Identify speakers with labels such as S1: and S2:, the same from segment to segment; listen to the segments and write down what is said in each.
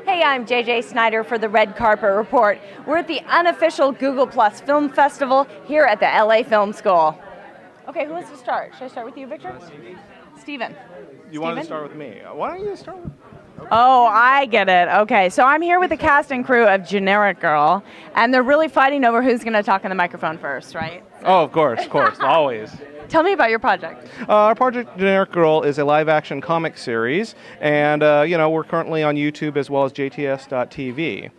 S1: Hey, I'm JJ Snyder for the Red Carpet Report. We're at the Unofficial Google Plus Film Festival here at the LA Film School. Okay, who wants to start? Should I start with you, Victor? Steven.
S2: You wanted to start with me. Why don't you start with... Okay.
S1: Oh, I get it. Okay, so I'm here with the cast and crew of Generic Girl, and they're really fighting over who's going to talk in the microphone first, right?
S2: Oh, of course, always.
S1: Tell me about your project.
S2: Our project, Generic Girl, is a live-action comic series, and we're currently on YouTube as well as JTS.TV.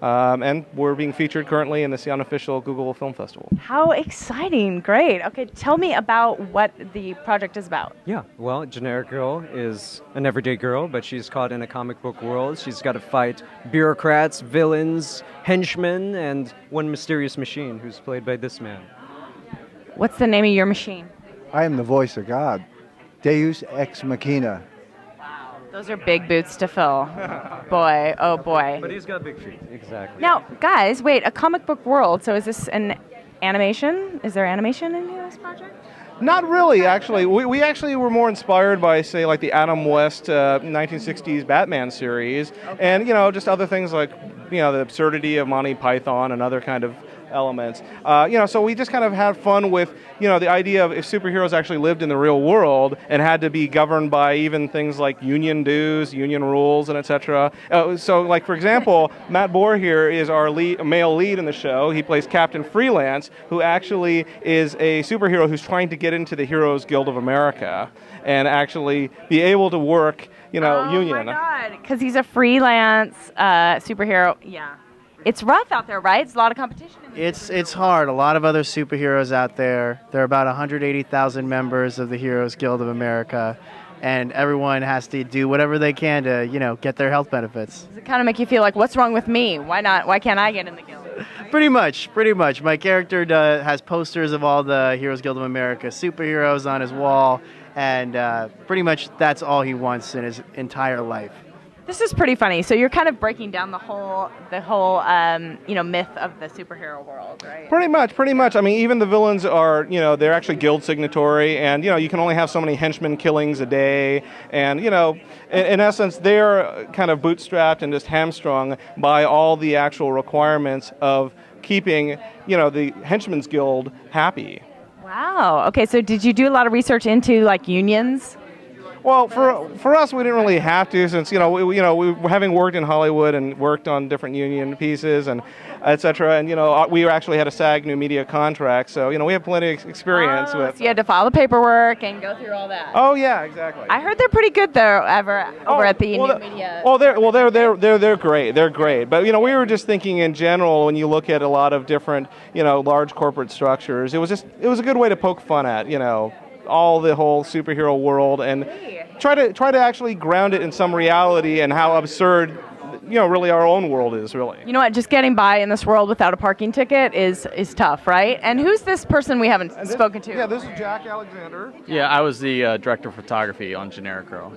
S2: And we're being featured currently in the Unofficial Google Film Festival.
S1: How exciting. Great. Okay, tell me about what the project is about.
S3: Yeah, well, Generic Girl is an everyday girl, but she's caught in a comic book world. She's got to fight bureaucrats, villains, henchmen, and one mysterious machine who's played by this man.
S1: What's the name of your machine?
S4: I am the voice of God. Deus ex machina.
S1: Those are big boots to fill. Boy, oh boy.
S3: But he's got big feet, exactly.
S1: Now, guys, wait, a comic book world. So is this an animation? Is there animation in this project?
S2: Not really, actually. We actually were more inspired by, say, like the Adam West 1960s Batman series, and, just other things like, the absurdity of Monty Python and other kind of elements. So we just kind of had fun with, the idea of if superheroes actually lived in the real world and had to be governed by even things like union dues, union rules, and etc. So, like, for example, Matt Bohr here is our male lead in the show. He plays Captain Freelance, who actually is a superhero who's trying to get into the Heroes Guild of America and actually be able to work, union.
S1: Oh my God, because he's a freelance superhero. Yeah. It's rough out there, right? It's a lot of competition.
S5: It's hard. A lot of other superheroes out there. There are about 180,000 members of the Heroes Guild of America, and everyone has to do whatever they can to, get their health benefits.
S1: Does it kind of make you feel like, what's wrong with me? Why not? Why can't I get in the guild?
S5: Pretty much. My character has posters of all the Heroes Guild of America superheroes on his wall, and pretty much that's all he wants in his entire life.
S1: This is pretty funny. So you're kind of breaking down the whole myth of the superhero world, right?
S2: Pretty much. I mean, even the villains are, they're actually guild signatory, and, you can only have so many henchmen killings a day, and, in essence, they're kind of bootstrapped and just hamstrung by all the actual requirements of keeping, the henchmen's guild happy.
S1: Wow. Okay, so did you do a lot of research into, like, unions?
S2: Well, for us, we didn't really have to, since we having worked in Hollywood and worked on different union pieces and et cetera, and we actually had a SAG New Media contract, so we have plenty of experience with.
S1: So you had to file the paperwork and go through all that.
S2: Oh yeah, exactly.
S1: I heard they're pretty good though, over at the New Media.
S2: They're great. They're great, but we were just thinking in general when you look at a lot of different large corporate structures, it was a good way to poke fun at all the whole superhero world and try to actually ground it in some reality and how absurd really our own world is, really. You know
S1: what, just getting by in this world without a parking ticket is tough, right? And who's this person we haven't spoken to?
S2: Yeah, this is Jack Alexander.
S6: Yeah, I was the director of photography on Generic Girl.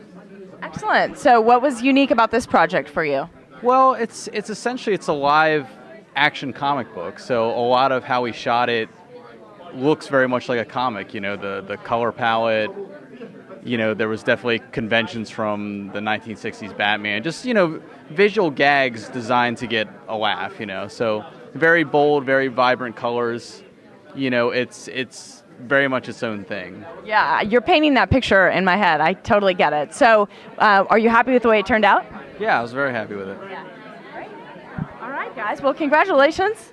S1: Excellent. So what was unique about this project for you?
S6: Well, it's essentially a live action comic book, so a lot of how we shot it looks very much like a comic, the color palette, there was definitely conventions from the 1960s Batman, just, visual gags designed to get a laugh, so very bold, very vibrant colors, it's very much its own thing.
S1: Yeah, you're painting that picture in my head. I totally get it. So, are you happy with the way it turned out?
S6: Yeah, I was very happy with it.
S1: Yeah. Great. All right, guys. Well, congratulations.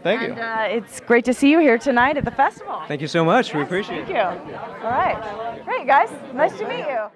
S2: Thank you.
S1: It's great to see you here tonight at the festival.
S3: Thank you so much. We appreciate it.
S1: Thank you. All right. Great, guys. Nice to meet you.